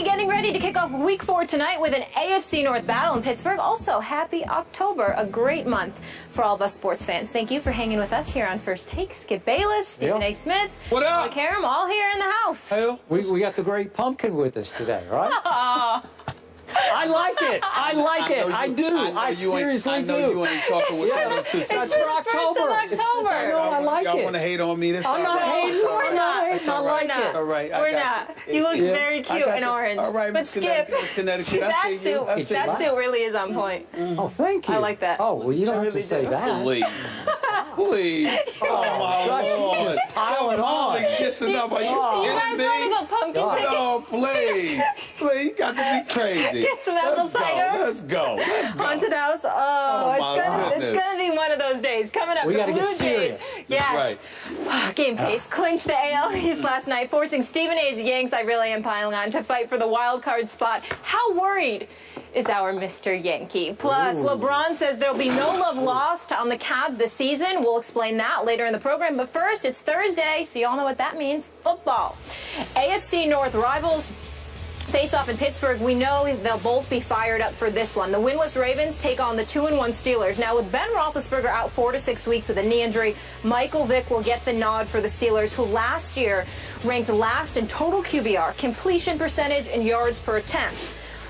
Getting ready to kick off week 4 tonight with an AFC North battle in Pittsburgh. Also, happy October, a great month for all of us sports fans. Thank you for hanging with us here on First Take. Skip Bayless, Stephen A. Smith, what up? Karam, all here in the house. Hey. We got the great pumpkin with us today, right? I like it. I like it. I do. I seriously do. I know you ain't talking with Yeah, us. it's That's for for the October. 1st of October. I like Y'all it. want to hate on me? I'm not hating. We're not. I like it. That's all right. We're not. You look very cute in orange. All right, but Miss Skip, Connecticut. I see you. that suit really is on point. Oh, thank you. I like that. Oh, well, you don't have to really say do. that. Please. Please. Oh, my Lord. Just piling on. Kissing up. Are you You guys kidding me? want to go pumpkin picking? Oh, please. Please, you got to be crazy. Get some apple cider. Let's go. Let's go. Haunted house. It's gonna be one of those days. Coming up, We the gotta Blue get Jays. serious. Yes. Game face clinched the AL East last night, forcing Stephen A's Yanks, I really am piling on, to fight for the wild card spot. How worried is our Mr. Yankee? Plus, LeBron says there'll be no love lost on the Cavs this season. We'll explain that later in the program. But first, it's Thursday, so you all know what that means. Football. AFC North rivals face off in Pittsburgh. We know they'll both be fired up for this one. The winless Ravens take on the 2-1 Steelers. Now, with Ben Roethlisberger out 4 to 6 weeks with a knee injury, Michael Vick will get the nod for the Steelers, who last year ranked last in total QBR, completion percentage, and yards per attempt.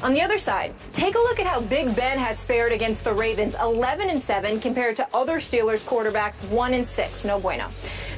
On the other side, take a look at how Big Ben has fared against the Ravens, 11-7 compared to other Steelers quarterbacks, 1-6. No bueno.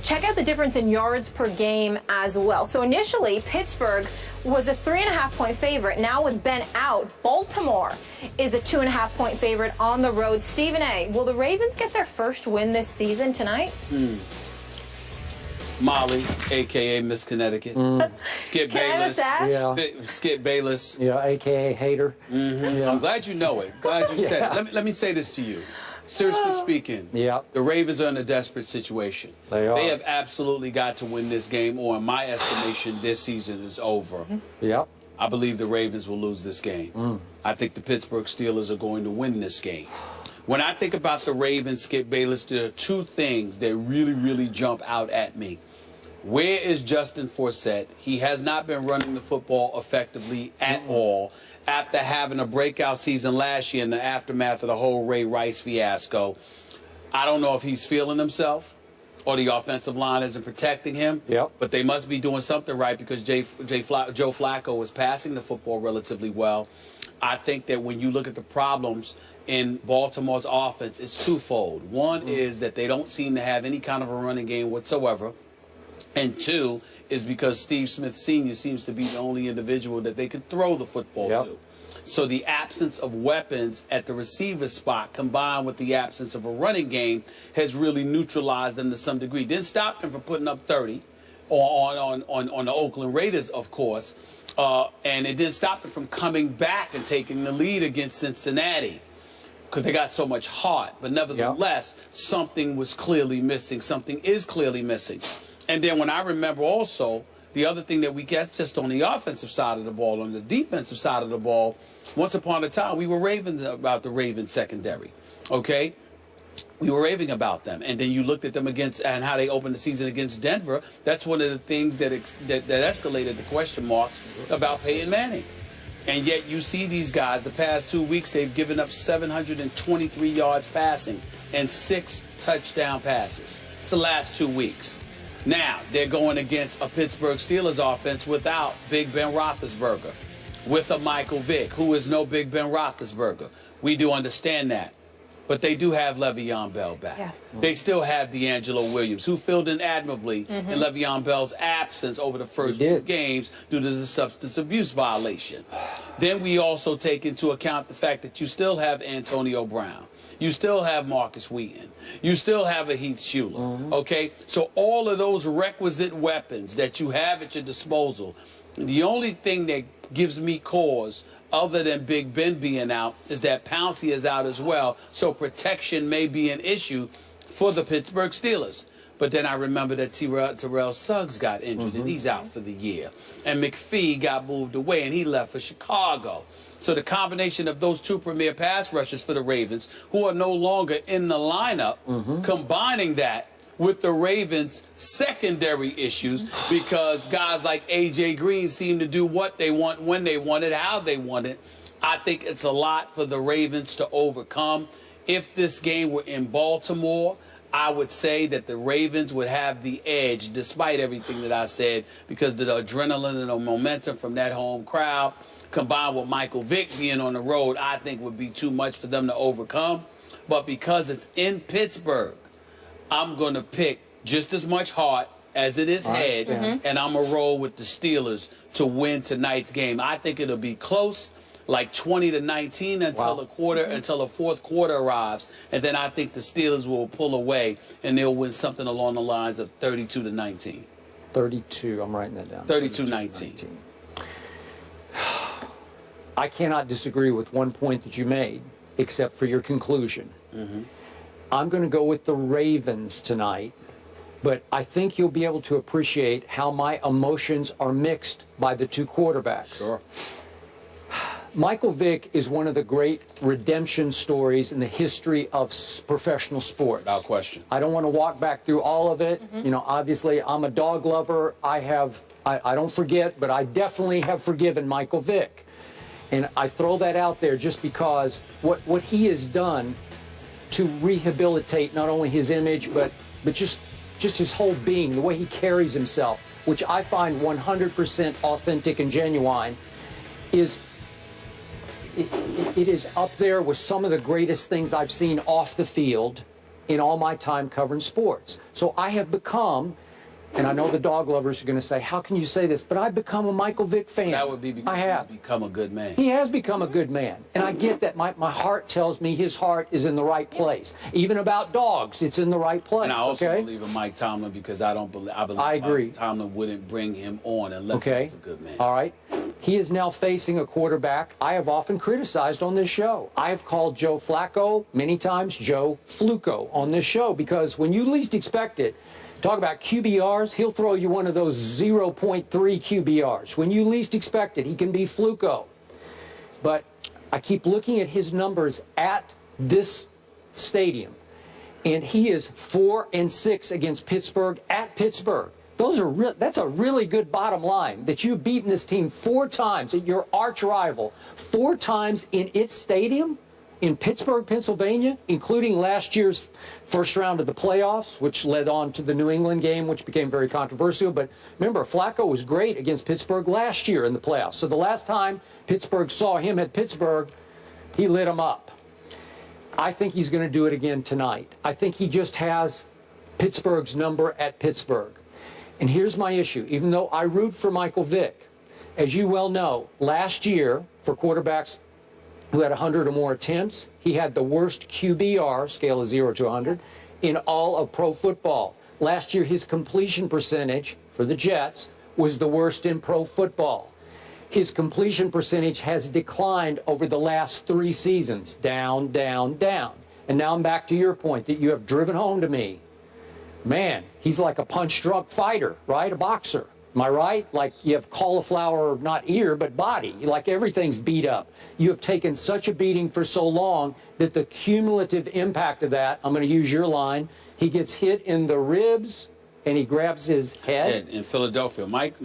Check out the difference in yards per game as well. So initially, Pittsburgh was a 3.5-point favorite. Now with Ben out, Baltimore is a 2.5-point favorite on the road. Stephen A., will the Ravens get their first win this season tonight? Molly, a.k.a. Miss Connecticut. Skip Bayless. Skip Bayless. Yeah, a.k.a. hater. I'm glad you know it. Glad you said it. Let me say this to you. Seriously speaking, the Ravens are in a desperate situation. They are. They have absolutely got to win this game, or in my estimation, this season is over. I believe the Ravens will lose this game. I think the Pittsburgh Steelers are going to win this game. When I think about the Ravens, Skip Bayless, there are two things that really jump out at me. Where is Justin Forsett? He has not been running the football effectively at all after having a breakout season last year in the aftermath of the whole Ray Rice fiasco. I don't know if he's feeling himself or the offensive line isn't protecting him, but they must be doing something right because Joe Flacco is passing the football relatively well. I think that when you look at the problems in Baltimore's offense, it's twofold. One is that they don't seem to have any kind of a running game whatsoever. And two is because Steve Smith Sr. seems to be the only individual that they could throw the football to. So the absence of weapons at the receiver spot combined with the absence of a running game has really neutralized them to some degree. Didn't stop them from putting up 30 on the Oakland Raiders, of course. And it didn't stop them from coming back and taking the lead against Cincinnati because they got so much heart. But nevertheless, something was clearly missing. Something is clearly missing. And then when I remember also, the other thing that we get just on the offensive side of the ball, on the defensive side of the ball, once upon a time, we were raving about the Ravens secondary, okay? We were raving about them. And then you looked at them against and how they opened the season against Denver. That's one of the things that escalated the question marks about Peyton Manning. And yet you see these guys, the past 2 weeks, they've given up 723 yards passing and 6 touchdown passes. It's the last 2 weeks. Now, they're going against a Pittsburgh Steelers offense without Big Ben Roethlisberger, with a Michael Vick, who is no Big Ben Roethlisberger. We do understand that. But they do have Le'Veon Bell back. They still have D'Angelo Williams, who filled in admirably in Le'Veon Bell's absence over the first 2 games due to the substance abuse violation. Then we also take into account the fact that you still have Antonio Brown. You still have Marcus Wheaton. You still have a Heath Shuler, okay? So all of those requisite weapons that you have at your disposal, the only thing that gives me cause other than Big Ben being out is that Pouncey is out as well, so protection may be an issue for the Pittsburgh Steelers. But then I remember that Terrell Suggs got injured, and he's out for the year. And McPhee got moved away, and he left for Chicago. So the combination of those 2 premier pass rushers for the Ravens, who are no longer in the lineup, combining that with the Ravens' secondary issues because guys like A.J. Green seem to do what they want, when they want it, how they want it. I think it's a lot for the Ravens to overcome. If this game were in Baltimore, I would say that the Ravens would have the edge, despite everything that I said, because the adrenaline and the momentum from that home crowd, combined with Michael Vick being on the road, I think would be too much for them to overcome. But because it's in Pittsburgh, I'm going to pick just as much heart as it is head, and I'm going to roll with the Steelers to win tonight's game. I think it'll be close, like 20-19 until until the fourth quarter arrives, and then I think the Steelers will pull away and they'll win something along the lines of 32-19. 32. I'm writing that down. 32-19. I cannot disagree with one point that you made, except for your conclusion. I'm going to go with the Ravens tonight, but I think you'll be able to appreciate how my emotions are mixed by the two quarterbacks. Sure. Michael Vick is one of the great redemption stories in the history of professional sports. Without question. I don't want to walk back through all of it. You know, obviously, I'm a dog lover. I don't forget, but I definitely have forgiven Michael Vick. And I throw that out there just because what he has done to rehabilitate not only his image, but just his whole being, the way he carries himself, which I find 100% authentic and genuine, is it is up there with some of the greatest things I've seen off the field in all my time covering sports. So I have become, and I know the dog lovers are going to say, how can you say this? But I've become a Michael Vick fan. That would be because he's become a good man. He has become a good man. And I get that. My heart tells me his heart is in the right place. Even about dogs, it's in the right place. And I also believe in Mike Tomlin because I believe Mike Tomlin wouldn't bring him on unless he was a good man. All right. He is now facing a quarterback I have often criticized on this show. I have called Joe Flacco many times Joe Fluco on this show because when you least expect it, talk about QBRs, he'll throw you one of those 0.3 QBRs. When you least expect it, he can be Fluco. But I keep looking at his numbers at this stadium, and he is 4-6 against Pittsburgh at Pittsburgh. That's a really good bottom line, that you've beaten this team 4 times, your arch rival, 4 times in its stadium in Pittsburgh, Pennsylvania, including last year's first round of the playoffs, which led on to the New England game, which became very controversial. But remember, Flacco was great against Pittsburgh last year in the playoffs. So the last time Pittsburgh saw him at Pittsburgh, he lit him up. I think he's going to do it again tonight. I think he just has Pittsburgh's number at Pittsburgh. And here's my issue. Even though I root for Michael Vick, as you well know, last year for quarterbacks who had 100 or more attempts, he had the worst QBR, scale of 0 to 100, in all of pro football. Last year, his completion percentage for the Jets was the worst in pro football. His completion percentage has declined over the last 3 seasons, down, down, down. And now I'm back to your point that you have driven home to me. Man, he's like a punch-drunk fighter, right? A boxer. Am I right? Like you have cauliflower, not ear, but body. Like everything's beat up. You have taken such a beating for so long that the cumulative impact of that, I'm going to use your line, he gets hit in the ribs and he grabs his head. In Philadelphia. Mike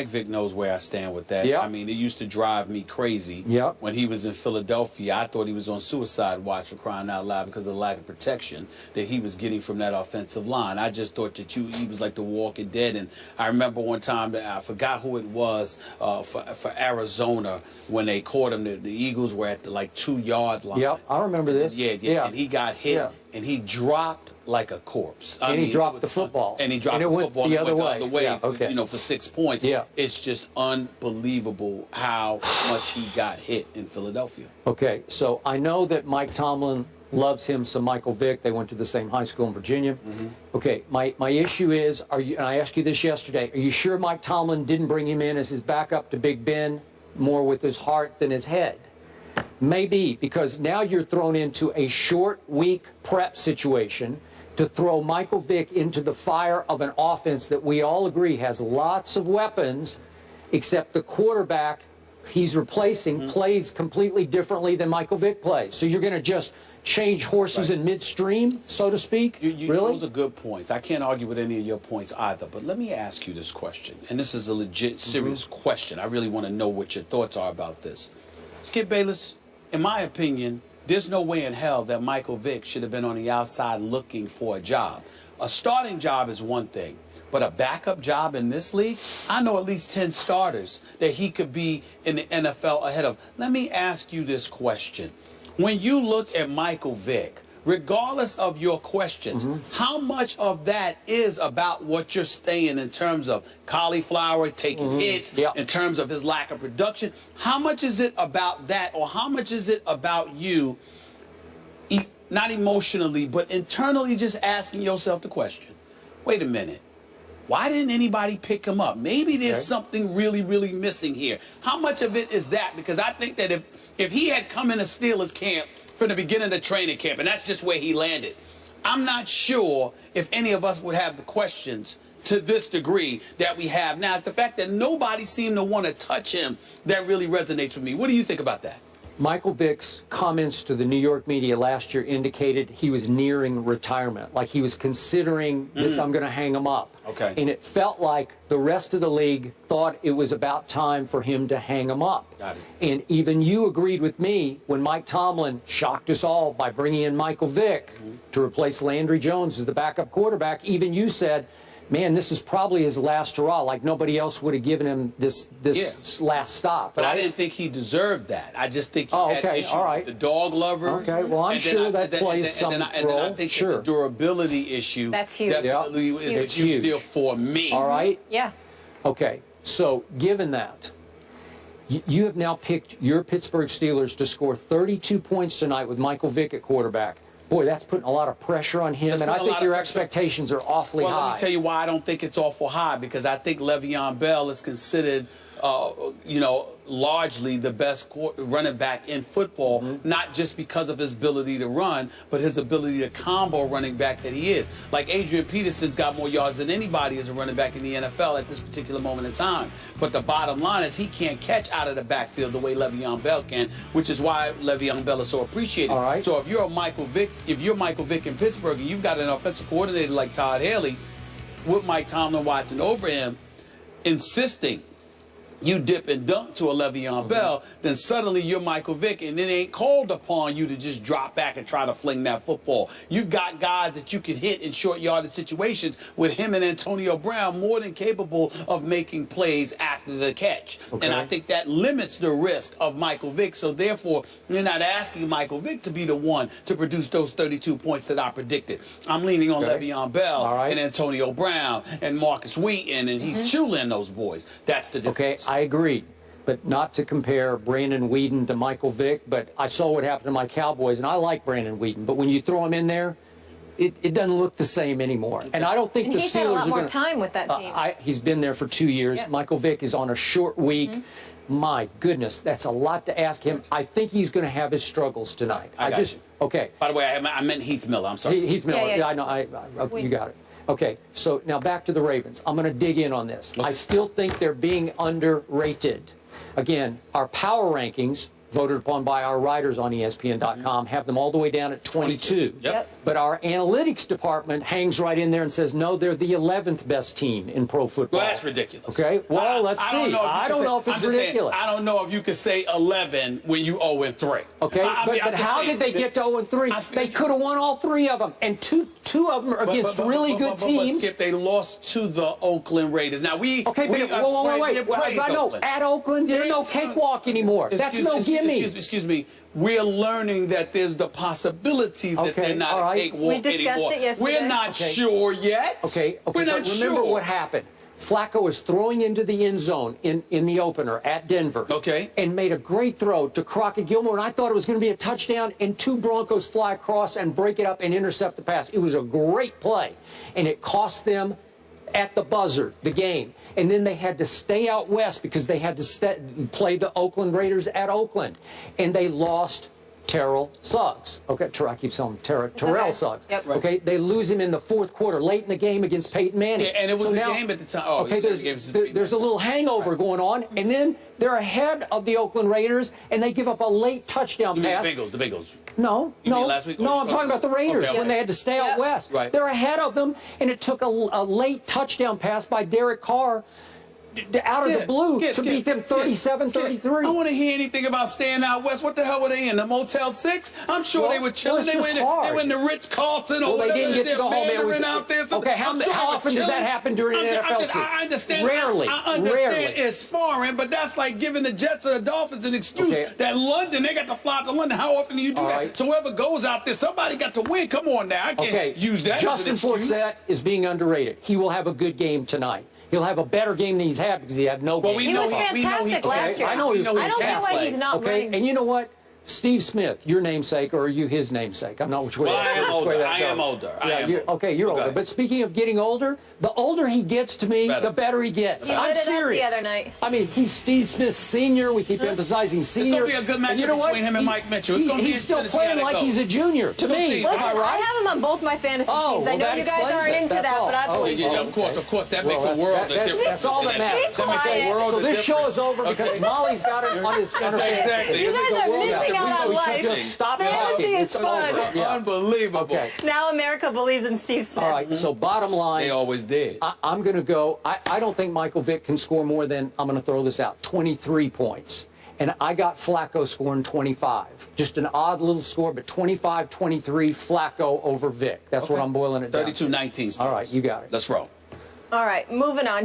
Vick knows where I stand with that. Yep. I mean, it used to drive me crazy. Yep. When he was in Philadelphia, I thought he was on suicide watch, for crying out loud, because of the lack of protection that he was getting from that offensive line. I just thought that he was like the Walking Dead. And I remember one time, I forgot who it was, for Arizona, when they caught him, the Eagles were at the 2-yard line. Yep, I remember this. Yeah. And he got hit, and he dropped like a corpse. He dropped the football. And he dropped the football the other way. Yeah, okay. for 6 points. Yeah. It's just unbelievable how much he got hit in Philadelphia. Okay, so I know that Mike Tomlin loves him some Michael Vick. They went to the same high school in Virginia. Okay, my issue is, and I asked you this yesterday, are you sure Mike Tomlin didn't bring him in as his backup to Big Ben more with his heart than his head? Maybe, because now you're thrown into a short week prep situation to throw Michael Vick into the fire of an offense that we all agree has lots of weapons, except the quarterback he's replacing plays completely differently than Michael Vick plays. So you're going to just change horses in midstream, so to speak? Really? Those are good points. I can't argue with any of your points either. But let me ask you this question, and this is a legit, serious question. I really want to know what your thoughts are about this. Skip Bayless, in my opinion, there's no way in hell that Michael Vick should have been on the outside looking for a job. A starting job is one thing, but a backup job in this league, I know at least 10 starters that he could be in the NFL ahead of. Let me ask you this question. When you look at Michael Vick, regardless of your questions, how much of that is about what you're saying in terms of cauliflower, taking hits, in terms of his lack of production? How much is it about that, or how much is it about you, not emotionally, but internally just asking yourself the question, wait a minute, why didn't anybody pick him up? Maybe there's something really, really missing here. How much of it is that? Because I think that if he had come in a Steelers camp from the beginning of the training camp, and that's just where he landed, I'm not sure if any of us would have the questions to this degree that we have now. It's the fact that nobody seemed to want to touch him that really resonates with me. What do you think about that? Michael Vick's comments to the New York media last year indicated he was nearing retirement, like he was considering this, I'm going to hang him up. Okay. And it felt like the rest of the league thought it was about time for him to hang him up. Got it. And even you agreed with me when Mike Tomlin shocked us all by bringing in Michael Vick to replace Landry Jones as the backup quarterback. Even you said, man, this is probably his last hurrah. Like nobody else would have given him this last stop. But right? I didn't think he deserved that. I just think he had issues with the dog lovers. Okay, well, I'm sure that plays some role. And then I think that the durability issue that's huge. Definitely is a huge deal for me. All right? Yeah. Okay, so given that, you have now picked your Pittsburgh Steelers to score 32 points tonight with Michael Vick at quarterback. Boy, that's putting a lot of pressure on him, and I think your expectations are awfully high. Well, let me tell you why I don't think it's awful high, because I think Le'Veon Bell is considered, largely the best running back in football, not just because of his ability to run, but his ability to combo running back that he is. Like Adrian Peterson's got more yards than anybody as a running back in the NFL at this particular moment in time. But the bottom line is he can't catch out of the backfield the way Le'Veon Bell can, which is why Le'Veon Bell is so appreciated. All right. So if you're Michael Vick in Pittsburgh and you've got an offensive coordinator like Todd Haley with Mike Tomlin watching over him, insisting you dip and dunk to a Le'Veon Bell, then suddenly you're Michael Vick, and it ain't called upon you to just drop back and try to fling that football. You've got guys that you can hit in short yardage situations with him and Antonio Brown more than capable of making plays after the catch. Okay. And I think that limits the risk of Michael Vick. So therefore, you're not asking Michael Vick to be the one to produce those 32 points that I predicted. I'm leaning on Le'Veon Bell and Antonio Brown and Marcus Wheaton and Heath Shuler and those boys. That's the difference. I agree, but not to compare Brandon Weeden to Michael Vick, but I saw what happened to my Cowboys, and I like Brandon Weeden, but when you throw him in there, it doesn't look the same anymore. And I don't think the Steelers he's had a lot more gonna, time with that team. He's been there for 2 years. Yeah. Michael Vick is on a short week. My goodness, that's a lot to ask him. I think he's going to have his struggles tonight. Okay. By the way, I meant Heath Miller. I'm sorry. Heath Miller. Yeah, I know. You got it. Okay, so now back to the Ravens. I'm going to dig in on this. I still think they're being underrated. Again, our power rankings, voted upon by our writers on ESPN.com, have them all the way down at 22. Yep. But our analytics department hangs right in there and says, no, they're the 11th best team in pro football. Well, that's ridiculous. Okay, well, let's see. I don't know if it's ridiculous. I don't know if you could say 11 when you 0-3. Okay, but how did they get to 0-3? They could have won all three of them, and two of them are against really good teams. But Skip, they lost to the Oakland Raiders. Now wait. I know, at Oakland, there's no cakewalk anymore. That's no gimme. Excuse me. We're learning that there's the possibility that they're not a cakewalk anymore. We're not sure yet. We're not sure. Remember what happened. Flacco was throwing into the end zone in the opener at Denver. And made a great throw to Crockett Gilmore, and I thought it was going to be a touchdown, and two Broncos fly across and break it up and intercept the pass. It was a great play, and it cost them at the buzzer the game. And then they had to stay out west because they had to play the Oakland Raiders at Oakland. And they lost Terrell Suggs. Okay, I keep saying Terrell Suggs. Yep. Okay, they lose him in the fourth quarter, late in the game against Peyton Manning. Yeah, and it was the game at the time. Oh, okay, there's a little hangover going on, and then they're ahead of the Oakland Raiders, and they give up a late touchdown pass. The Bengals. No, you mean last week? No, I'm talking about the Raiders when they had to stay out west. Right. They're ahead of them, and it took a late touchdown pass by Derek Carr out of the blue to beat them 37-33. I don't want to hear anything about staying out west. What the hell were they in? The Motel 6? I'm sure they were chilling. They were in the Ritz-Carlton or whatever. They didn't get to go home. Out there. Okay, how often does that happen during an NFL season? I understand. Rarely. I understand it's sparring, but that's like giving the Jets or the Dolphins an excuse that London, they got to fly to London. How often do you do that? Right. So whoever goes out there, somebody got to win. Come on now. I can't use that Justin as an excuse. Forsett is being underrated. He will have a good game tonight. He'll have a better game than he's had because he had no game. He was fantastic last year. I know he was fantastic. I don't know why he's not winning. And you know what? Steve Smith, your namesake, or are you his namesake? I'm not which way. Well, I am older. I am older. Okay, you're older. But speaking of getting older, the older he gets to me, the better he gets. I'm serious. The other night. I mean, he's Steve Smith Senior. We keep emphasizing senior. It's going to be a good matchup between him and Mike Mitchell. He's still playing like he's a junior to me. Listen, I have him on both my fantasy teams. I know you guys aren't into that, but I believe Of course. That makes a world of difference. That's all that matters. So this show is over because Molly's got it on his Exactly. You guys are missing out on life. Stop talking. It's fun. over. Yeah. Unbelievable. Okay. Now America believes in Steve Smith. All right, so bottom line. They always did. I'm going to go. I don't think Michael Vick can score more than, I'm going to throw this out, 23 points. And I got Flacco scoring 25. Just an odd little score, but 25-23 Flacco over Vick. That's what I'm boiling it down. 32-19. All right, you got it. Let's roll. All right, moving on.